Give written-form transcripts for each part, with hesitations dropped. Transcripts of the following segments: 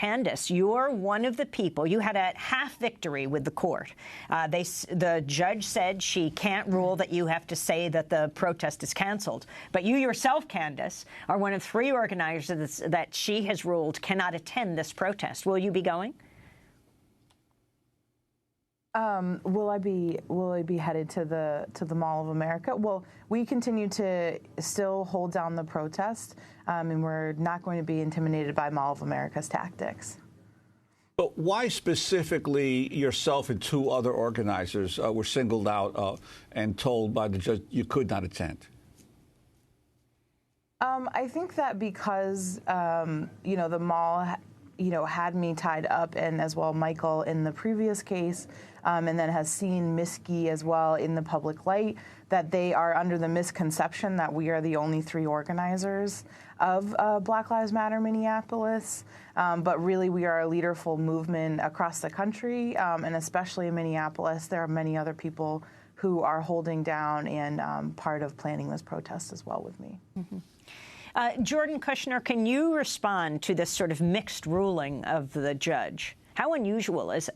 Candace, you're one of the people. You had a half victory with the court. The judge said she can't rule that you have to say that the protest is canceled. But you yourself, Candace, are one of 3 organizers that she has ruled cannot attend this protest. Will you be going? Will I be headed to the Mall of America? Well, we continue to still hold down the protest, and we're not going to be intimidated by Mall of America's tactics. But why specifically yourself and 2 other organizers were singled out and told by the judge you could not attend? I think that because the mall had me tied up, and as well Michael in the previous case, and then has seen Miskey as well in the public light, that they are under the misconception that we are the only 3 organizers of Black Lives Matter Minneapolis. But really, we are a leaderful movement across the country, and especially in Minneapolis. There are many other people who are holding down and part of planning this protest as well with me. Mm-hmm. Jordan Kushner, can you respond to this sort of mixed ruling of the judge? How unusual is it?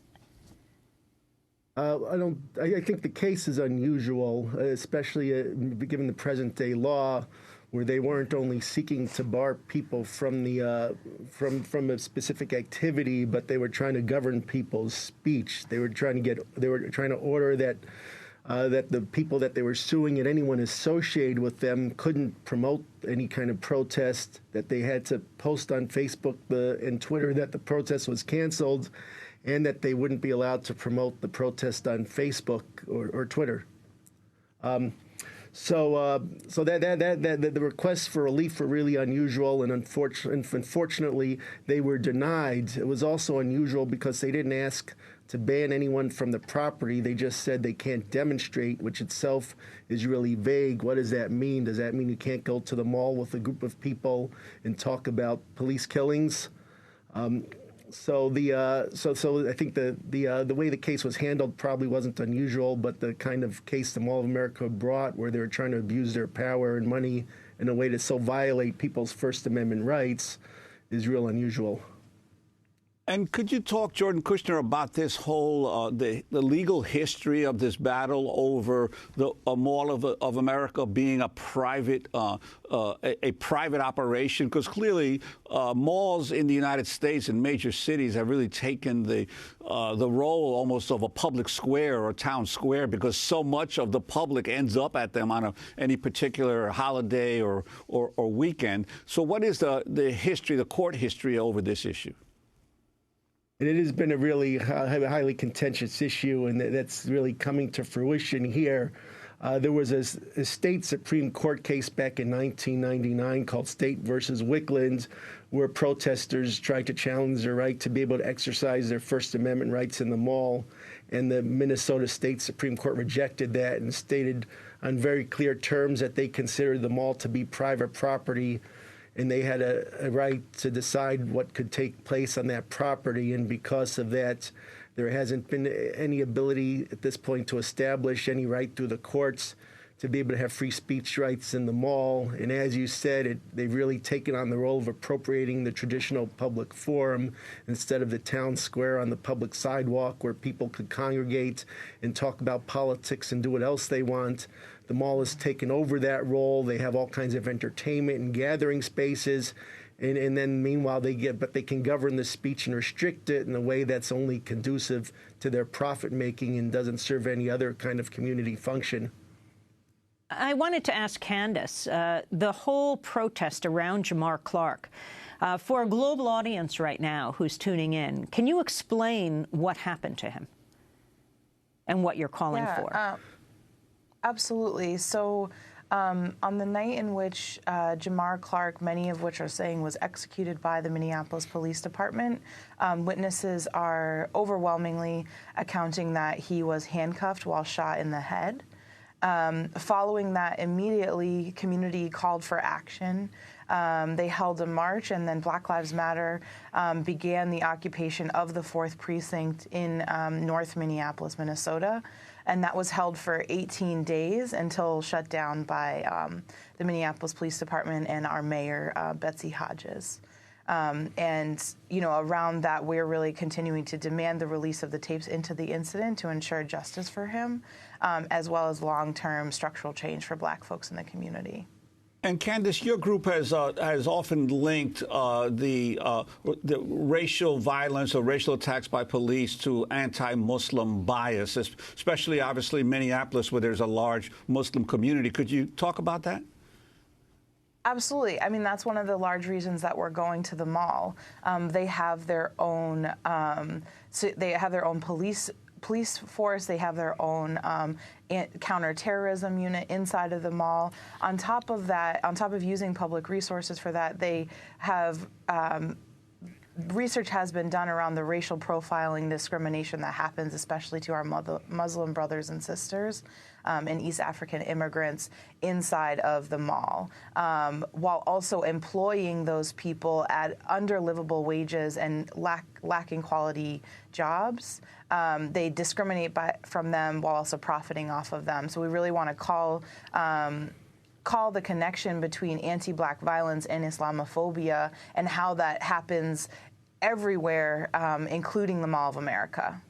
I think the case is unusual, especially given the present-day law, where they weren't only seeking to bar people from from a specific activity, but they were trying to govern people's speech. They were trying to order that that the people that they were suing and anyone associated with them couldn't promote any kind of protest, that they had to post on Facebook and Twitter that the protest was canceled, and that they wouldn't be allowed to promote the protest on Facebook or Twitter. So the requests for relief were really unusual, and unfortunately, they were denied. It was also unusual because they didn't ask to ban anyone from the property. They just said they can't demonstrate, which itself is really vague. What does that mean? Does that mean you can't go to the mall with a group of people and talk about police killings? So I think the way the case was handled probably wasn't unusual, but the kind of case the Mall of America brought, where they were trying to abuse their power and money in a way to so violate people's First Amendment rights, is real unusual. And could you talk, Jordan Kushner, about this whole the legal history of this battle over the Mall of America being a private operation? Because clearly, malls in the United States and major cities have really taken the role almost of a public square or town square, because so much of the public ends up at them on any particular holiday or weekend. So, what is the history, the court history over this issue? And it has been a really highly contentious issue, and that's really coming to fruition here. There was a state Supreme Court case back in 1999 called State versus Wickland, where protesters tried to challenge their right to be able to exercise their First Amendment rights in the mall. And the Minnesota State Supreme Court rejected that and stated on very clear terms that they considered the mall to be private property, and they had a right to decide what could take place on that property. And because of that, there hasn't been any ability at this point to establish any right through the courts to be able to have free speech rights in the mall. And as you said, they've really taken on the role of appropriating the traditional public forum instead of the town square on the public sidewalk where people could congregate and talk about politics and do what else they want. The mall has taken over that role. They have all kinds of entertainment and gathering spaces. And then meanwhile, they can govern the speech and restrict it in a way that's only conducive to their profit making and doesn't serve any other kind of community function. I wanted to ask Candace, the whole protest around Jamar Clark, for a global audience right now who's tuning in, can you explain what happened to him and what you're calling for? Absolutely. So on the night in which Jamar Clark, many of which are saying was executed by the Minneapolis Police Department, witnesses are overwhelmingly accounting that he was handcuffed while shot in the head. Following that, immediately, community called for action. They held a march, and then Black Lives Matter began the occupation of the 4th Precinct in North Minneapolis, Minnesota. And that was held for 18 days until shut down by the Minneapolis Police Department and our mayor, Betsy Hodges. And, you know, around that, we're really continuing to demand the release of the tapes into the incident to ensure justice for him, as well as long-term structural change for Black folks in the community. And Candace, your group has often linked the racial violence or racial attacks by police to anti-Muslim bias, especially, obviously, Minneapolis, where there's a large Muslim community. Could you talk about that? Absolutely. I mean, that's one of the large reasons that we're going to the mall. They have their own, police force. They have their own counterterrorism unit inside of the mall. On top of that, on top of using public resources for that, they have research has been done around the racial profiling discrimination that happens, especially to our Muslim brothers and sisters and East African immigrants inside of the mall, while also employing those people at under-livable wages and lacking quality jobs. They discriminate from them while also profiting off of them. So we really want to call the connection between anti-Black violence and Islamophobia and how that happens everywhere, including the Mall of America.